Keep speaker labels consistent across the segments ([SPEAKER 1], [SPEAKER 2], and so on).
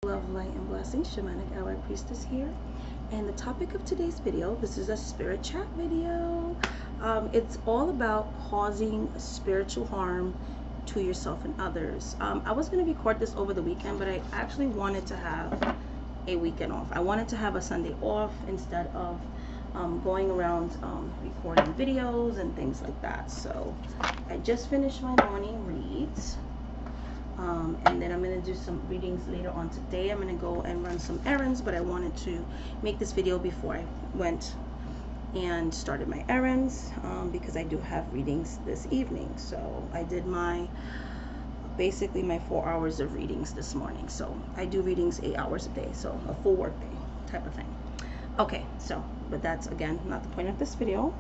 [SPEAKER 1] Love, light, and blessings. Shamanic Allied Priestess here. And the topic of today's video, this is a spirit chat video. It's all about causing spiritual harm to yourself and others. I was going to record this over the weekend, but I actually wanted to have a weekend off. I wanted to have a Sunday off instead of going around recording videos and things like that. So I just finished my morning reads. And then I'm going to do some readings later on today. I'm going to go and run some errands, but I wanted to make this video before I went and started my errands because I do have readings this evening. So I did basically my 4 hours of readings this morning. So I do readings 8 hours a day, so a full work day type of thing. Okay, so, but that's again not the point of this video.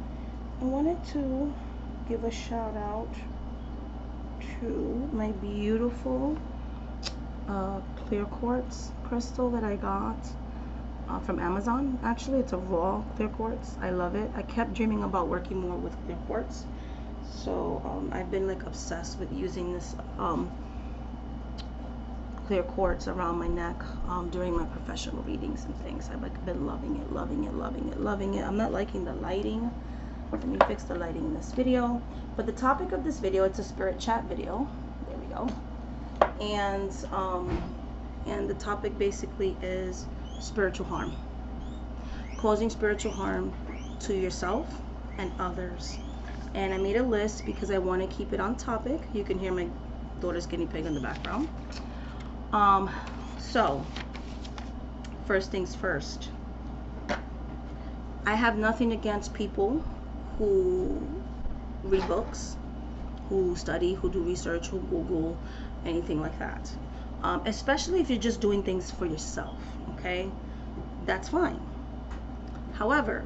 [SPEAKER 1] I wanted to give a shout out to my beautiful clear quartz crystal that I got from Amazon. Actually, it's a raw clear quartz. I love it. I kept dreaming about working more with clear quartz, so I've been like obsessed with using this clear quartz around my neck during my professional readings and things. I've like been loving it, loving it, loving it, loving it. I'm not liking the lighting. Let me fix the lighting in this video. But the topic of this video, it's a spirit chat video. There we go. And the topic basically is spiritual harm. Causing spiritual harm to yourself and others. And I made a list because I want to keep it on topic. You can hear my daughter's guinea pig in the background. So, first things first. I have nothing against people who read books, who study, who do research, who Google, anything like that. Especially if you're just doing things for yourself, okay? That's fine. However,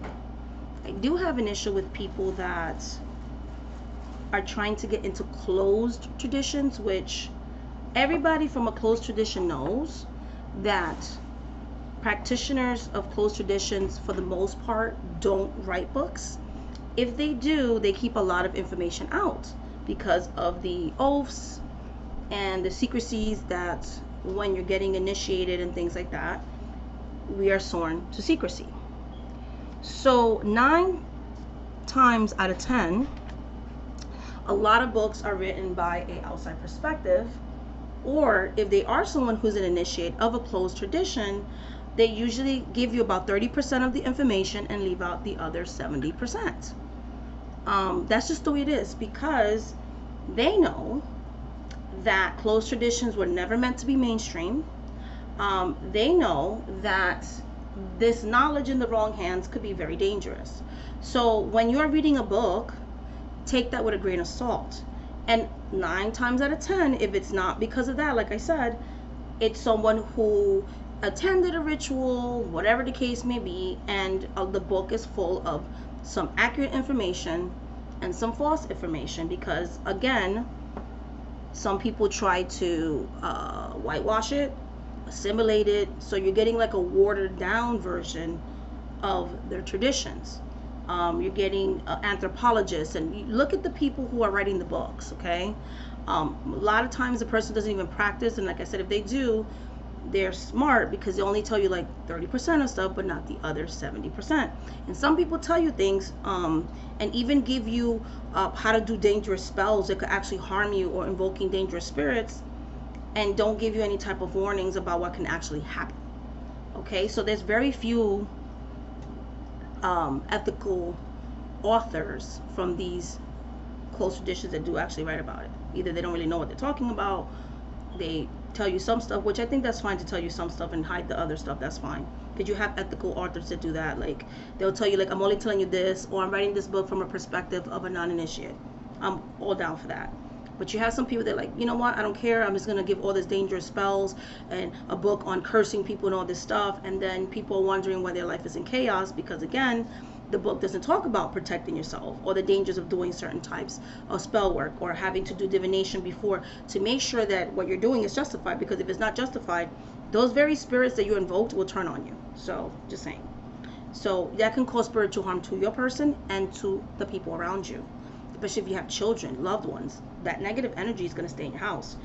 [SPEAKER 1] I do have an issue with people that are trying to get into closed traditions, which everybody from a closed tradition knows that practitioners of closed traditions, for the most part, don't write books. If they do, they keep a lot of information out because of the oaths and the secrecies that when you're getting initiated and things like that, we are sworn to secrecy. So 9 times out of 10, a lot of books are written by an outside perspective, or if they are someone who's an initiate of a closed tradition, they usually give you about 30% of the information and leave out the other 70%. That's just the way it is, because they know that closed traditions were never meant to be mainstream. They know that this knowledge in the wrong hands could be very dangerous. So when you're reading a book, take that with a grain of salt. And 9 times out of 10, if it's not because of that, like I said, it's someone who attended a ritual, whatever the case may be, and the book is full of some accurate information and some false information, because again, some people try to whitewash it, assimilate it, so you're getting like a watered down version of their traditions. You're getting anthropologists, and you look at the people who are writing the books, okay? A lot of times the person doesn't even practice, and like I said, if they do, they're smart because they only tell you like 30% of stuff, but not the other 70%. And some people tell you things and even give you how to do dangerous spells that could actually harm you, or invoking dangerous spirits, and don't give you any type of warnings about what can actually happen. Okay, so there's very few ethical authors from these closed traditions that do actually write about it. Either they don't really know what they're talking about, they tell you some stuff, which I think that's fine to tell you some stuff and hide the other stuff. That's fine, because you have ethical authors that do that. Like, they'll tell you like, I'm only telling you this, or I'm writing this book from a perspective of a non-initiate. I'm all down for that. But you have some people that like, you know what, I don't care, I'm just going to give all this dangerous spells and a book on cursing people and all this stuff, and then people are wondering why their life is in chaos, because again, the book doesn't talk about protecting yourself or the dangers of doing certain types of spell work or having to do divination before to make sure that what you're doing is justified, because if it's not justified, those very spirits that you invoked will turn on you. So just saying. So that can cause spiritual harm to your person and to the people around you. especially if you have children, loved ones. That negative energy is going to stay in your house.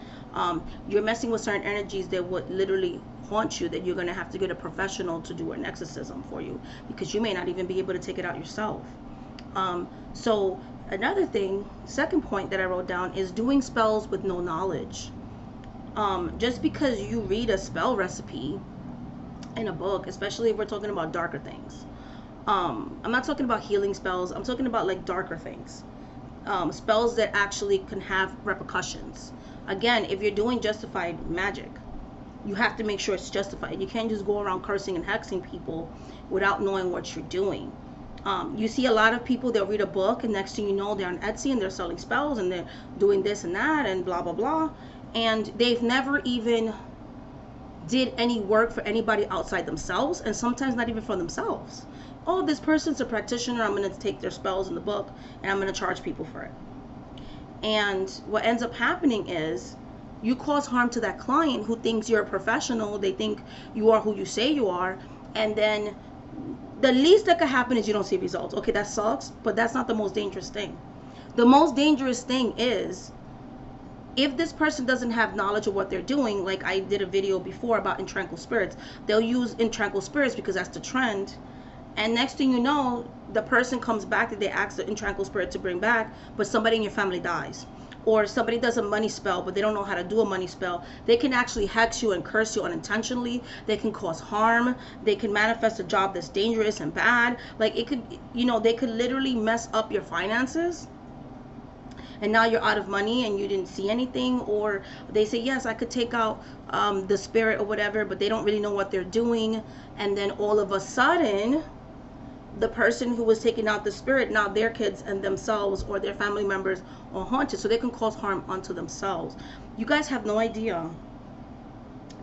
[SPEAKER 1] You're messing with certain energies that would literally haunt you that you're going to have to get a professional to do an exorcism for you, because you may not even be able to take it out yourself. So another thing, second point that I wrote down, is doing spells with no knowledge. Just because you read a spell recipe in a book, especially if we're talking about darker things, I'm not talking about healing spells, I'm talking about like darker things, spells that actually can have repercussions. Again, if you're doing justified magic, you have to make sure it's justified. You can't just go around cursing and hexing people without knowing what you're doing. You see a lot of people, they'll read a book, and next thing you know, they're on Etsy and they're selling spells and they're doing this and that and blah blah blah, and they've never even did any work for anybody outside themselves, and sometimes not even for themselves. Oh, this person's a practitioner, I'm going to take their spells in the book and I'm going to charge people for it. And what ends up happening is you cause harm to that client who thinks you're a professional. They think you are who you say you are, and then the least that could happen is you don't see results. Okay, that sucks, but that's not the most dangerous thing. The most dangerous thing is if this person doesn't have knowledge of what they're doing. Like I did a video before about Untitled Spirits. They'll use Untitled Spirits because that's the trend, and next thing you know, the person comes back that they asked the Untitled Spirit to bring back, but somebody in your family dies. Or somebody does a money spell, but they don't know how to do a money spell. They can actually hex you and curse you unintentionally. They can cause harm. They can manifest a job that's dangerous and bad. Like it could, they could literally mess up your finances. And now you're out of money and you didn't see anything. Or they say, yes, I could take out the spirit or whatever, but they don't really know what they're doing. And then all of a sudden, the person who was taking out the spirit, now their kids and themselves or their family members are haunted, so they can cause harm unto themselves. You guys have no idea,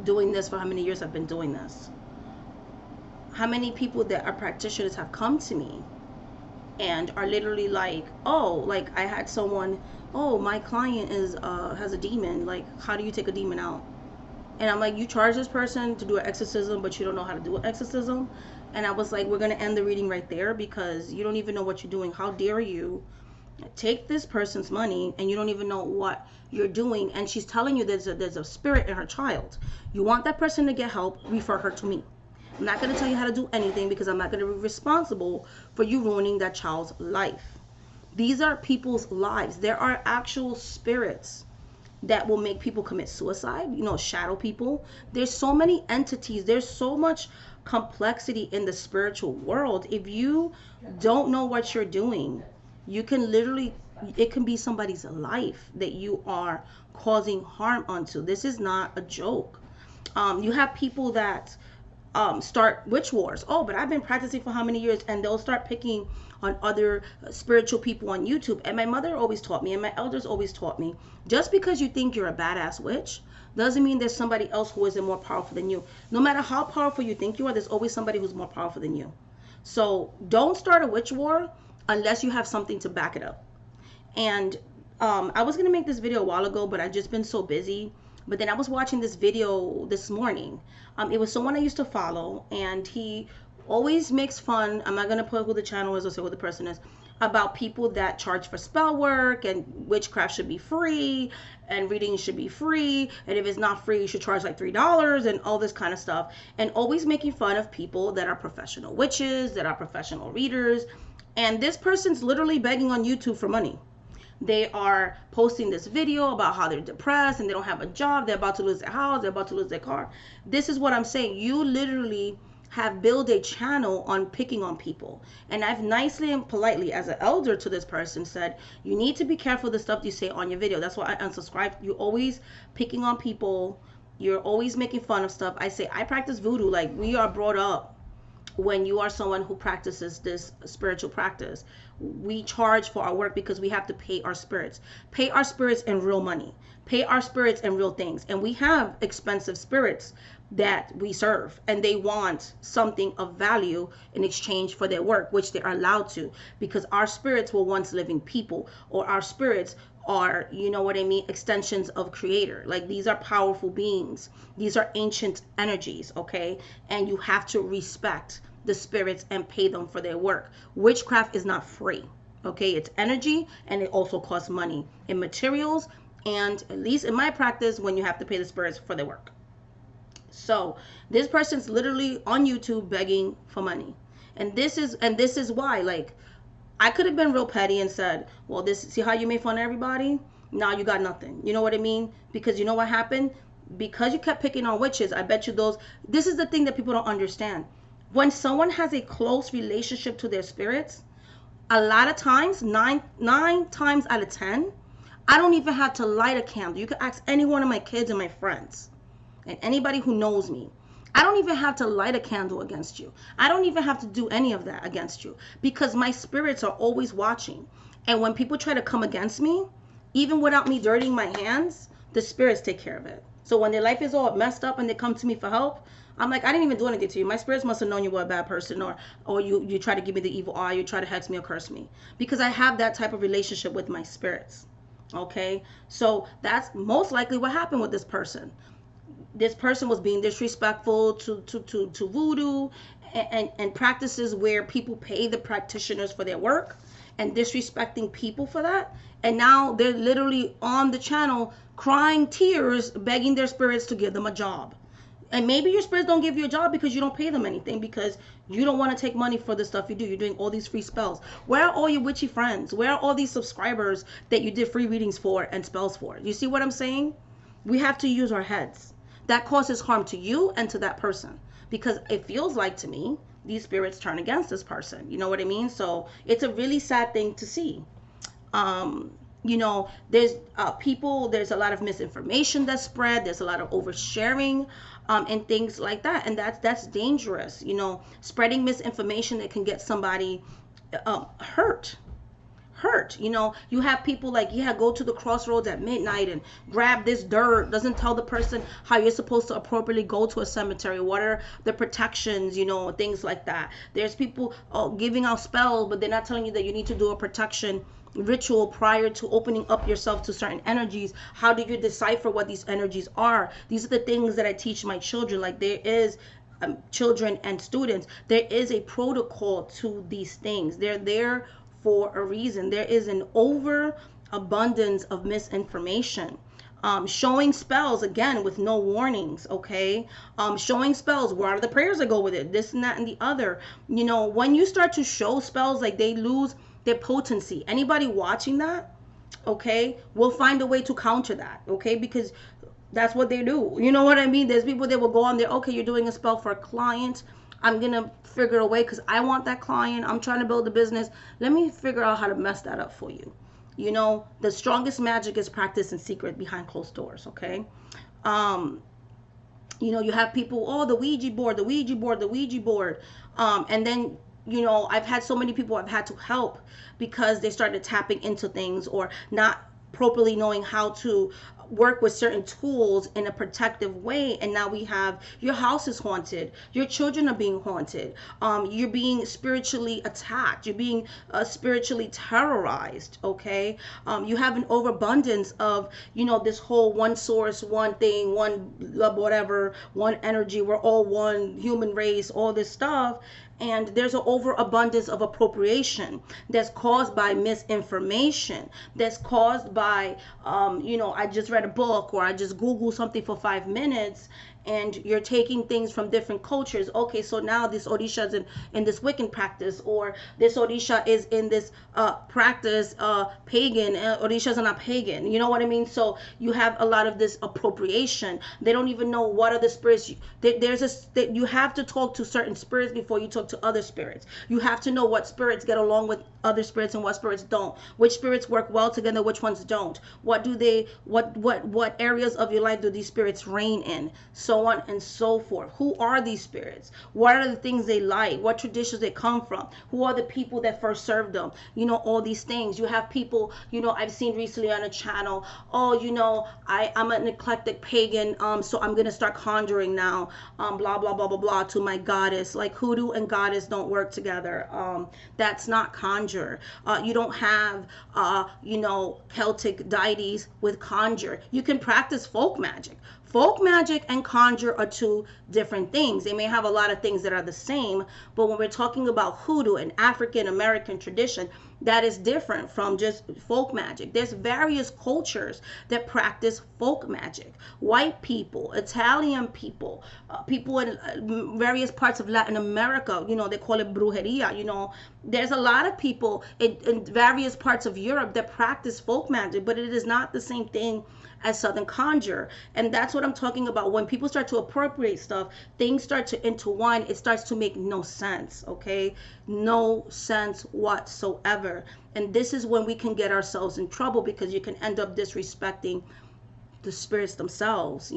[SPEAKER 1] doing this for how many years I've been doing this, how many people that are practitioners have come to me and are literally like, oh, like I had someone, oh, my client is has a demon, like how do you take a demon out? And I'm like, you charge this person to do an exorcism, but you don't know how to do an exorcism? And I was like, we're going to end the reading right there, because you don't even know what you're doing. How dare you take this person's money and you don't even know what you're doing? And she's telling you there's a spirit in her child. You want that person to get help, refer her to me. I'm not going to tell you how to do anything, because I'm not going to be responsible for you ruining that child's life. These are people's lives. There are actual spirits that will make people commit suicide, shadow people. There's so many entities. There's so much complexity in the spiritual world. If you don't know what you're doing, you can literally, it can be somebody's life that you are causing harm onto. This is not a joke. You have people that start witch wars. Oh, but I've been practicing for how many years, and they'll start picking on other spiritual people on YouTube. And my mother always taught me, and my elders always taught me, just because you think you're a badass witch doesn't mean there's somebody else who isn't more powerful than you. No matter how powerful you think you are, there's always somebody who's more powerful than you. So don't start a witch war unless you have something to back it up. And I was gonna make this video a while ago, but I've just been so busy. But then I was watching this video this morning. It was someone I used to follow, and he always makes fun, I'm not going to put who the channel is or say who the person is, about people that charge for spell work, and witchcraft should be free, and reading should be free, and if it's not free, you should charge like $3, and all this kind of stuff. And always making fun of people that are professional witches, that are professional readers. And this person's literally begging on YouTube for money. They are posting this video about how they're depressed and they don't have a job, they're about to lose their house, they're about to lose their car. This is what I'm saying. You literally have built a channel on picking on people. And I've nicely and politely, as an elder to this person, said, you need to be careful the stuff you say on your video. That's why I unsubscribed. You're always picking on people. You're always making fun of stuff. I say, I practice voodoo. Like, we are brought up, when you are someone who practices this spiritual practice, we charge for our work because we have to pay our spirits in real money, pay our spirits in real things. And we have expensive spirits that we serve, and they want something of value in exchange for their work, which they are allowed to, because our spirits were once living people, or our spirits are, you know what I mean, extensions of creator. Like, these are powerful beings. These are ancient energies, okay? And you have to respect the spirits and pay them for their work. Witchcraft is not free, okay? It's energy, and it also costs money in materials, and at least in my practice, when you have to pay the spirits for their work. So this person's literally on YouTube begging for money. And this is why, like, I could have been real petty and said, well, this, see how you made fun of everybody? Now you got nothing. You know what I mean? Because you know what happened? Because you kept picking on witches, I bet you those, this is the thing that people don't understand. When someone has a close relationship to their spirits, a lot of times, nine times out of 10, I don't even have to light a candle. You can ask any one of my kids and my friends and anybody who knows me. I don't even have to light a candle against you. I don't even have to do any of that against you because my spirits are always watching. And when people try to come against me, even without me dirtying my hands, the spirits take care of it. So when their life is all messed up and they come to me for help, I'm like, I didn't even do anything to you. My spirits must have known you were a bad person, or you try to give me the evil eye, you try to hex me or curse me. Because I have that type of relationship with my spirits. Okay? So that's most likely what happened with this person. This person was being disrespectful to voodoo and practices where people pay the practitioners for their work and disrespecting people for that. And now they're literally on the channel crying tears, begging their spirits to give them a job. And maybe your spirits don't give you a job because you don't pay them anything, because you don't want to take money for the stuff you do. You're doing all these free spells. Where are all your witchy friends? Where are all these subscribers that you did free readings for and spells for? You see what I'm saying? We have to use our heads. That causes harm to you and to that person, because it feels like to me these spirits turn against this person. You know what I mean? So it's a really sad thing to see. You know, there's there's a lot of misinformation that's spread. There's a lot of oversharing and things like that. And that's dangerous. You know, spreading misinformation that can get somebody hurt. You know, you have people like, yeah, go to the crossroads at midnight and grab this dirt. Doesn't tell the person how you're supposed to appropriately go to a cemetery. What are the protections, you know, things like that. There's people giving out spells, but they're not telling you that you need to do a protection ritual prior to opening up yourself to certain energies. How do you decipher what these energies are? These are the things that I teach my children. Like, there is children and students, there is a protocol to these things. They're there for a reason. There is an overabundance of misinformation. Showing spells, again, with no warnings, okay? Showing spells, what are the prayers that go with it? This and that and the other. You know, when you start to show spells, like, they lose their potency. Anybody watching that, okay, will find a way to counter that, okay? Because that's what they do. You know what I mean? There's people that will go on there, okay, you're doing a spell for a client. I'm going to figure a way because I want that client. I'm trying to build a business. Let me figure out how to mess that up for you. You know, the strongest magic is practiced in secret behind closed doors, okay? You know, you have people, oh, the Ouija board, the Ouija board, the Ouija board. And then, you know, I've had so many people I've had to help because they started tapping into things or not properly knowing how to work with certain tools in a protective way, and now we have your house is haunted, your children are being haunted, you're being spiritually attacked, you're being spiritually terrorized, okay? You have an overabundance of, you know, this whole one source, one thing, one whatever, one energy, we're all one human race, all this stuff. And there's an overabundance of appropriation that's caused by misinformation, that's caused by, you know, I just read a book or I just Google something for 5 minutes, and you're taking things from different cultures. Okay, so now this Odisha is in this Wiccan practice, or this Odisha is in this practice pagan. Odishas are not pagan. You know what I mean? So you have a lot of this appropriation. They don't even know what are the spirits. You have to talk to certain spirits before you talk to other spirits. You have to know what spirits get along with other spirits and what spirits don't. Which spirits work well together, which ones don't. What areas of your life do these spirits reign in? So on and so forth. Who are these spirits? What are the things they like? What traditions they come from? Who are the people that first served them? You know, all these things. You have people, you know, I've seen recently on a channel, oh, you know, I'm an eclectic pagan, so I'm gonna start conjuring now, blah blah blah blah blah, to my goddess. Like, hoodoo and goddess don't work together. That's not conjure. You don't have you know, Celtic deities with conjure. You can practice folk magic. Folk magic and conjure are two different things. They may have a lot of things that are the same, but when we're talking about hoodoo and African American tradition, that is different from just folk magic. There's various cultures that practice folk magic. White people, Italian people, people in various parts of Latin America, they call it brujeria. There's a lot of people in various parts of Europe that practice folk magic, but it is not the same thing as Southern conjure. And that's what I'm talking about. When people start to appropriate stuff, things start to intertwine. It starts to make no sense, okay? No sense whatsoever. And this is when we can get ourselves in trouble, because you can end up disrespecting the spirits themselves.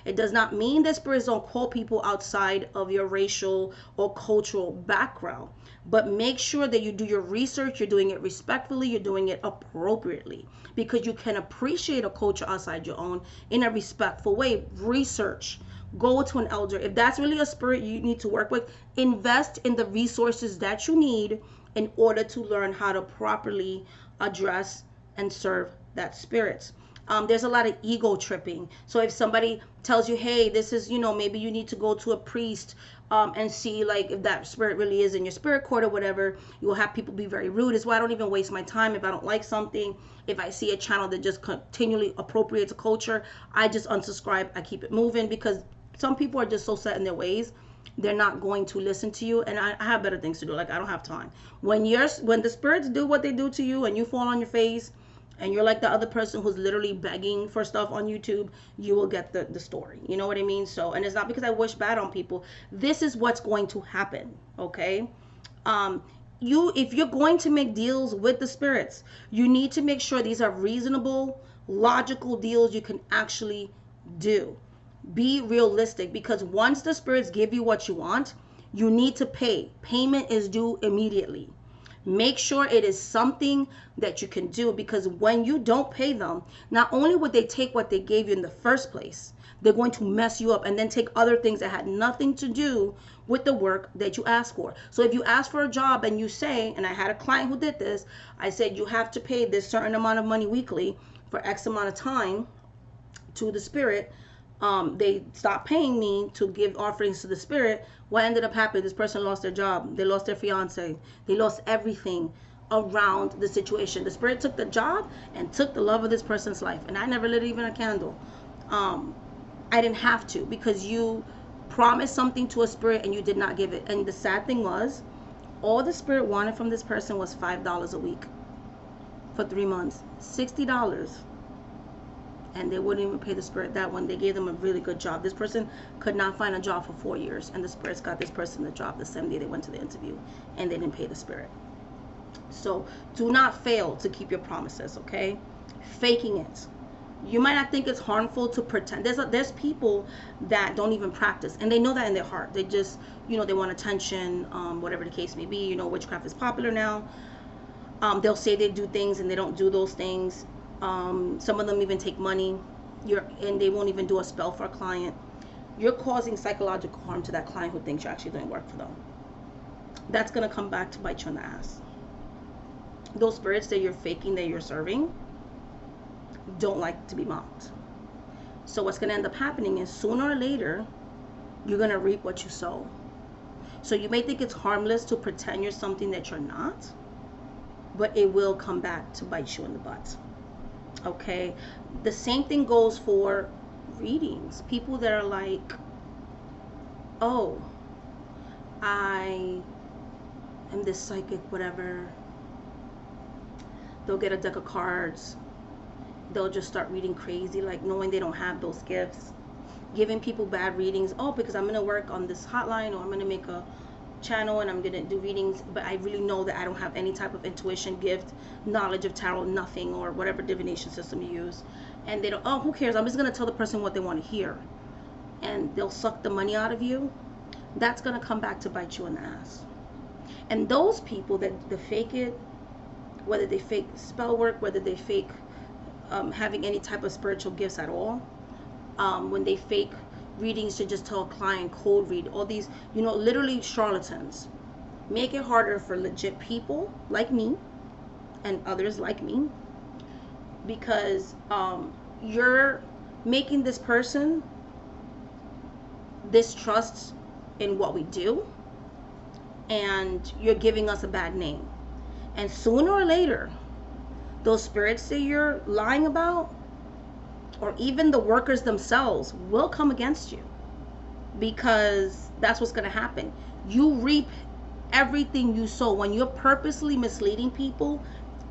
[SPEAKER 1] It does not mean that spirits don't call people outside of your racial or cultural background, but make sure that you do your research, you're doing it respectfully, you're doing it appropriately, because you can appreciate a culture outside your own in a respectful way. Research, go to an elder. If that's really a spirit you need to work with, invest in the resources that you need in order to learn how to properly address and serve that spirit. There's a lot of ego tripping. So if somebody tells you, hey, this is, maybe you need to go to a priest and see like if that spirit really is in your spirit court or whatever, you will have people be very rude. Is why I don't even waste my time if I don't like something. If I see a channel that just continually appropriates a culture, I just unsubscribe. I keep it moving, because some people are just so set in their ways. They're not going to listen to you, and I have better things to do. Like, I don't have time. When the spirits do what they do to you and you fall on your face, and you're like the other person who's literally begging for stuff on YouTube, you will get the story. You know what I mean? So, and it's not because I wish bad on people. This is what's going to happen, okay? If you're going to make deals with the spirits, you need to make sure these are reasonable, logical deals you can actually do. Be realistic, because once the spirits give you what you want, you need to pay. Payment is due immediately. Make sure it is something that you can do, because when you don't pay them, not only would they take what they gave you in the first place, they're going to mess you up and then take other things that had nothing to do with the work that you asked for. So if you ask for a job and you say, and I had a client who did this, I said, you have to pay this certain amount of money weekly for X amount of time to the spirit. They stopped paying me to give offerings to the spirit. What ended up happening, this person lost their job, they lost their fiance, they lost everything around the situation. The spirit took the job and took the love of this person's life, and I never lit even a candle. I didn't have to, because you promised something to a spirit and you did not give it. And the sad thing was, all the spirit wanted from this person was $5 a week for 3 months, $60. And they wouldn't even pay the spirit that one. They gave them a really good job. This person could not find a job for 4 years, and the spirits got this person the job the same day they went to the interview, and they didn't pay the spirit. So do not fail to keep your promises, okay? Faking it. You might not think it's harmful to pretend. There's people that don't even practice, and they know that in their heart. They just, they want attention, whatever the case may be. Witchcraft is popular now. They'll say they do things and they don't do those things. Some of them even take money, and they won't even do a spell for a client. You're causing psychological harm to that client who thinks you're actually doing work for them. That's going to come back to bite you in the ass. Those spirits that you're faking, that you're serving, don't like to be mocked. So what's going to end up happening is, sooner or later, you're going to reap what you sow. So you may think it's harmless to pretend you're something that you're not, but it will come back to bite you in the butt. Okay, the same thing goes for readings. People that are like, oh, I am this psychic, whatever. They'll get a deck of cards. They'll just start reading crazy, like knowing they don't have those gifts. Giving people bad readings. Oh, because I'm going to work on this hotline, or I'm going to make a channel and I'm going to do readings, but I really know that I don't have any type of intuition, gift, knowledge of tarot, nothing, or whatever divination system you use. And they don't, oh, who cares? I'm just going to tell the person what they want to hear. And they'll suck the money out of you. That's going to come back to bite you in the ass. And those people that fake it, whether they fake spell work, whether they fake having any type of spiritual gifts at all, when they fake readings to just tell a client, cold read, all these, literally charlatans, make it harder for legit people like me and others like me, because you're making this person distrust in what we do, and you're giving us a bad name. And sooner or later, those spirits that you're lying about, or even the workers themselves, will come against you, because that's what's going to happen. You reap everything you sow. When you're purposely misleading people,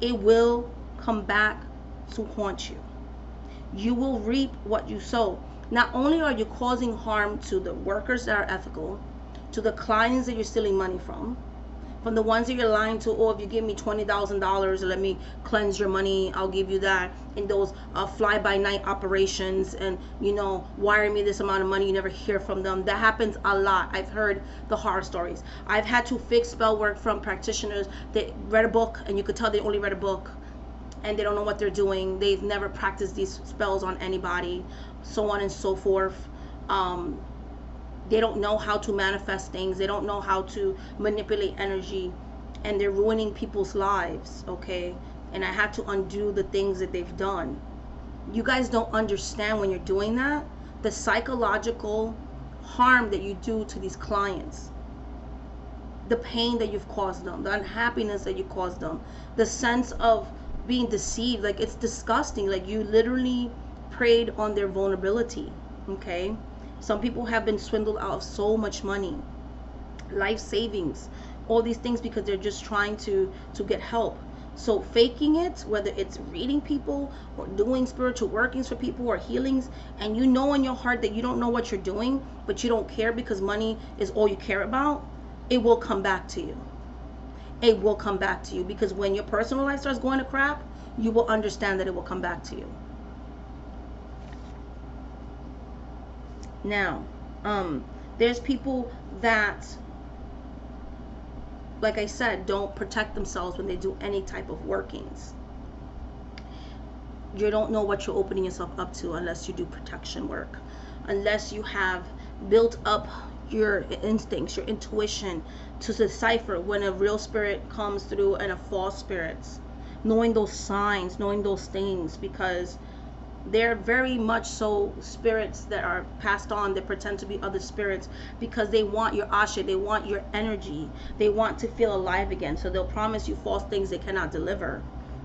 [SPEAKER 1] it will come back to haunt you. You will reap what you sow. Not only are you causing harm to the workers that are ethical, to the clients that you're stealing money from the ones that you're lying to. Oh, if you give me $20,000, let me cleanse your money, I'll give you that. In those fly-by-night operations, and wire me this amount of money, you never hear from them. That happens a lot. I've heard the horror stories. I've had to fix spell work from practitioners that read a book, and you could tell they only read a book, and they don't know what they're doing. They've never practiced these spells on anybody, so on and so forth. They don't know how to manifest things. They don't know how to manipulate energy, and they're ruining people's lives, okay? And I had to undo the things that they've done. You guys don't understand when you're doing that, the psychological harm that you do to these clients, the pain that you've caused them, the unhappiness that you caused them, the sense of being deceived. Like, it's disgusting. Like, you literally preyed on their vulnerability, okay? Some people have been swindled out of so much money, life savings, all these things, because they're just trying to get help. So faking it, whether it's reading people or doing spiritual workings for people or healings, and you know in your heart that you don't know what you're doing, but you don't care because money is all you care about, it will come back to you. It will come back to you, because when your personal life starts going to crap, you will understand that it will come back to you. Now, there's people that, like I said, don't protect themselves when they do any type of workings. You don't know what you're opening yourself up to unless you do protection work, unless you have built up your instincts, your intuition, to decipher when a real spirit comes through and a false spirit, knowing those signs, knowing those things, because they're very much so spirits that are passed on, that pretend to be other spirits, because they want your asha, they want your energy, they want to feel alive again. So they'll promise you false things they cannot deliver,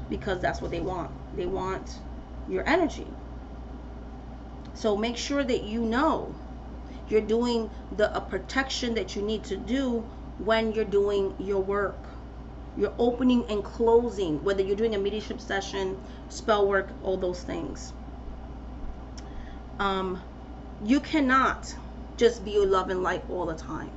[SPEAKER 1] because that's what they want. They want your energy. So make sure that you know you're doing the protection that you need to do when you're doing your work. You're opening and closing, whether you're doing a mediumship session, spell work, all those things. You cannot just be love and light all the time.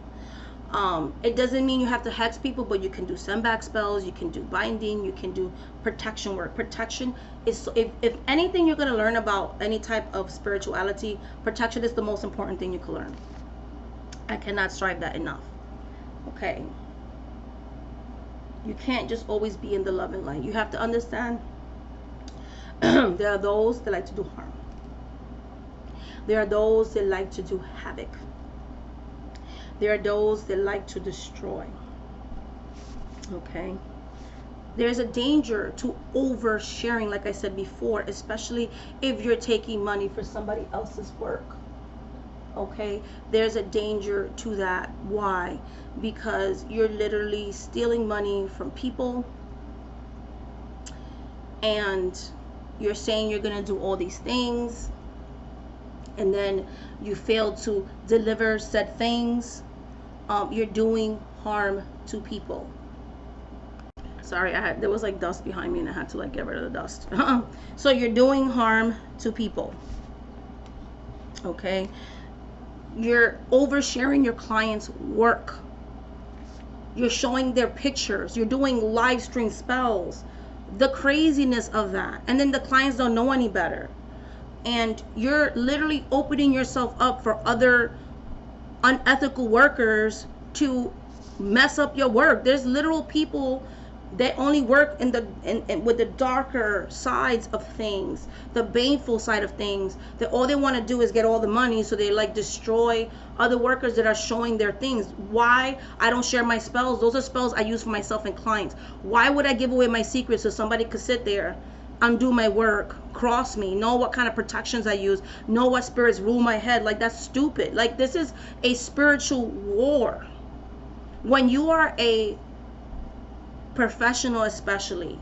[SPEAKER 1] It doesn't mean you have to hex people, but you can do send-back spells, you can do binding, you can do protection work. Protection is, if anything you're going to learn about any type of spirituality, protection is the most important thing you can learn. I cannot strive that enough. Okay. You can't just always be in the love and light. You have to understand there are those that like to do harm. There are those that like to do havoc. There are those that like to destroy. Okay. There's a danger to oversharing, like I said before, especially if you're taking money for somebody else's work. Okay. There's a danger to that. Why? Because you're literally stealing money from people, and you're saying you're going to do all these things, and then you fail to deliver said things. You're doing harm to people. Sorry, there was like dust behind me and I had to like get rid of the dust. So you're doing harm to people. Okay. You're oversharing your clients' work. You're showing their pictures. You're doing live stream spells. The craziness of that. And then the clients don't know any better. And you're literally opening yourself up for other unethical workers to mess up your work. There's literal people that only work with the darker sides of things, the baneful side of things, that all they want to do is get all the money, so they like destroy other workers that are showing their things. Why? I don't share my spells. Those are spells I use for myself and clients. Why would I give away my secrets so somebody could sit there, undo my work, cross me, know what kind of protections I use, know what spirits rule my head? Like, that's stupid. Like, this is a spiritual war. When you are a professional especially,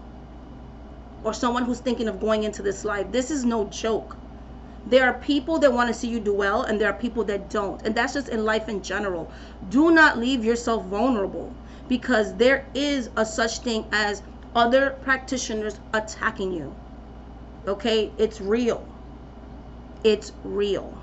[SPEAKER 1] or someone who's thinking of going into this life, this is no joke. There are people that want to see you do well, and there are people that don't. And that's just in life in general. Do not leave yourself vulnerable, because there is a such thing as other practitioners attacking you. Okay? It's real. It's real.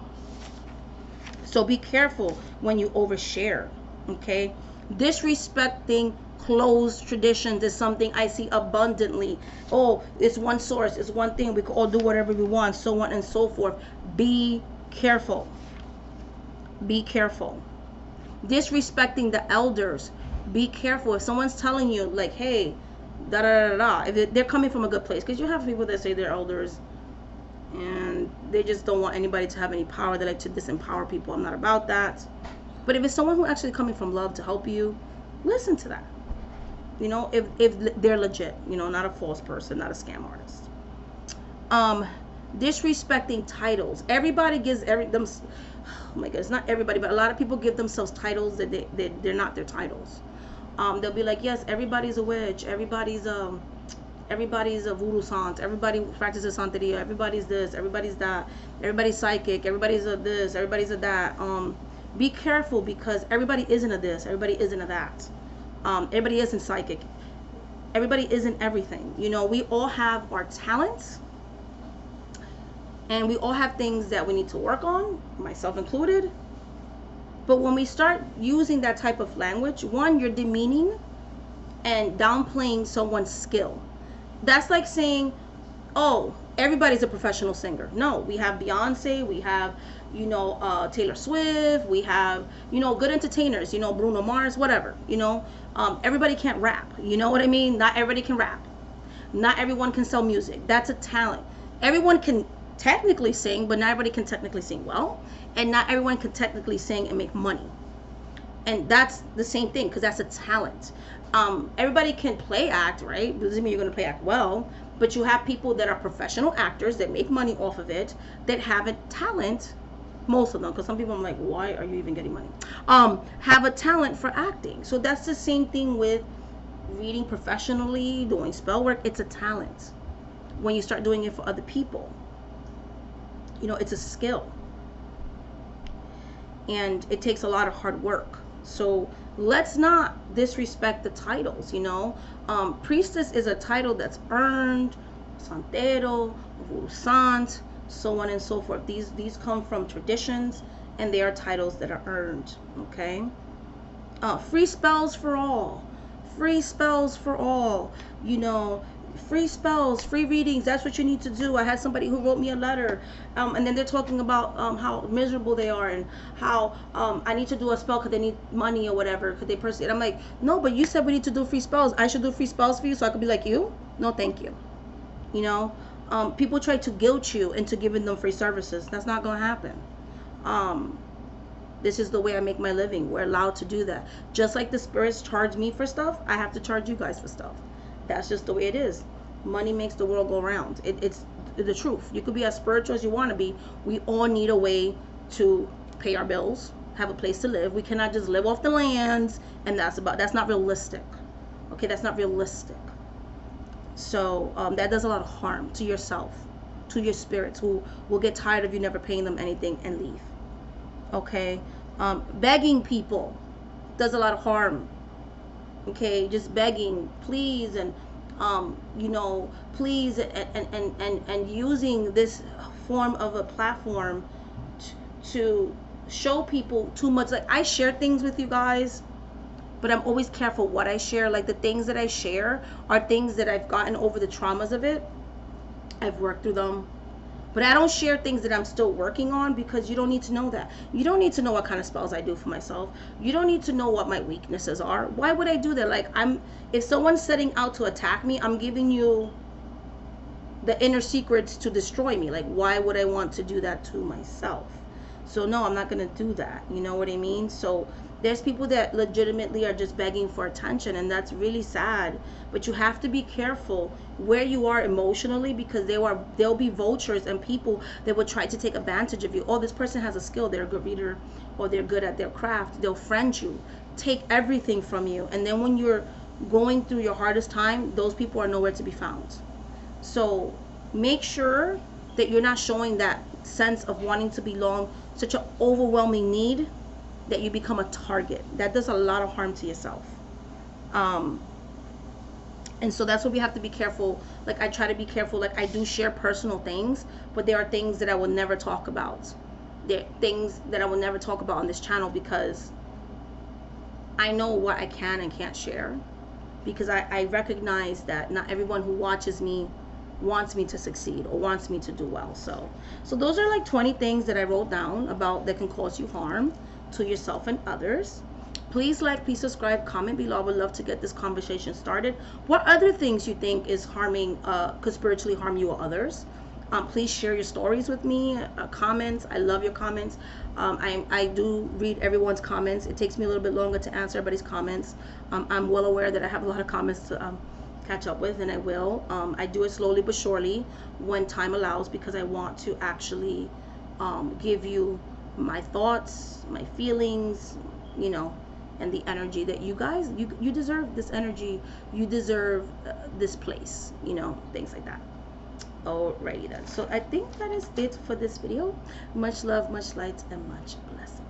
[SPEAKER 1] So be careful when you overshare. Okay? Disrespecting closed traditions is something I see abundantly. Oh, it's one source, it's one thing, we can all do whatever we want, so on and so forth. Be careful. Be careful. Disrespecting the elders. Be careful. If someone's telling you, like, hey, da da da da, if they're coming from a good place, because you have people that say they're elders and they just don't want anybody to have any power. They like to disempower people. I'm not about that. But if it's someone who actually coming from love to help you, listen to that. You know, if they're legit, you know, not a false person, not a scam artist. Disrespecting titles. Everybody gives them. Oh my goodness, not everybody, but a lot of people give themselves titles that they're not their titles. They'll be like, yes, everybody's a witch, everybody's a voodoo sant, everybody practices santeria, everybody's this, everybody's that, everybody's psychic, everybody's a this, everybody's a that. Be careful, because everybody isn't a this, everybody isn't a that. Everybody isn't psychic. Everybody isn't everything. You know, we all have our talents, and we all have things that we need to work on, myself included. But when we start using that type of language, one, you're demeaning and downplaying someone's skill. That's like saying, oh, everybody's a professional singer. No, we have Beyonce, we have, you know, Taylor Swift, we have, you know, good entertainers, you know, Bruno Mars, whatever, you know. Everybody can't rap, you know what I mean? Not everybody can rap. Not everyone can sell music. That's a talent. Everyone can technically sing, but not everybody can technically sing well, and not everyone can technically sing and make money. And that's the same thing, because that's a talent. Everybody can play act, right? Doesn't mean you're going to play act well, but you have people that are professional actors that make money off of it, that have a talent. Most of them, because some people, I'm like, why are you even getting money? Have a talent for acting. So that's the same thing with reading professionally, doing spell work. It's a talent. When you start doing it for other people, you know, it's a skill, and it takes a lot of hard work. So let's not disrespect the titles. You know, priestess is a title that's earned. Santero, sant, so on and so forth. These come from traditions, and they are titles that are earned. Okay. Free spells for all. Free spells for all. You know, free spells, free readings. That's what you need to do. I had somebody who wrote me a letter, and then they're talking about how miserable they are, and how I need to do a spell because they need money or whatever. Because they personally, and I'm like, no, but you said we need to do free spells. I should do free spells for you so I could be like you? No, thank you. You know, people try to guilt you into giving them free services. That's not going to happen. This is the way I make my living. We're allowed to do that. Just like the spirits charge me for stuff, I have to charge you guys for stuff. That's just the way it is. Money makes the world go round. It's the truth. You could be as spiritual as you want to be. We all need a way to pay our bills, have a place to live. We cannot just live off the lands, and that's not realistic. Okay, that's not realistic. So that does a lot of harm to yourself, to your spirits, who will get tired of you never paying them anything and leave. Okay, begging people does a lot of harm. Okay, just begging, please, and you know, please, and using this form of a platform to show people too much. Like, I share things with you guys, but I'm always careful what I share. Like, the things that I share are things that I've gotten over the traumas of it. I've worked through them. But I don't share things that I'm still working on, because you don't need to know that. You don't need to know what kind of spells I do for myself. You don't need to know what my weaknesses are. Why would I do that? Like, if someone's setting out to attack me, I'm giving you the inner secrets to destroy me. Like, why would I want to do that to myself? So no, I'm not going to do that. You know what I mean? So there's people that legitimately are just begging for attention, and that's really sad. But you have to be careful where you are emotionally, because there'll be vultures and people that will try to take advantage of you. Oh, this person has a skill, they're a good reader, or they're good at their craft. They'll friend you, take everything from you, and then when you're going through your hardest time, those people are nowhere to be found. So make sure that you're not showing that sense of wanting to belong, such an overwhelming need that you become a target. That does a lot of harm to yourself. Um, and so that's what we have to be careful. Like I try to be careful. Like I do share personal things, but there are things that I will never talk about. There are things that I will never talk about on this channel because I know what I can and can't share, because I recognize that not everyone who watches me wants me to succeed or wants me to do well. So those are like 20 things that I wrote down about that can cause you harm to yourself and others. Please like, please subscribe, comment below. I would love to get this conversation started. What other things you think is harming, could spiritually harm you or others? Please share your stories with me, comments. I love your comments. I do read everyone's comments. It takes me a little bit longer to answer everybody's comments. I'm well aware that I have a lot of comments to catch up with, and I will. I do it slowly but surely when time allows, because I want to actually give you my thoughts, my feelings, you know, and the energy that you guys, you deserve this energy. You deserve this place, you know, things like that. Alrighty then. So I think that is it for this video. Much love, much light, and much blessings.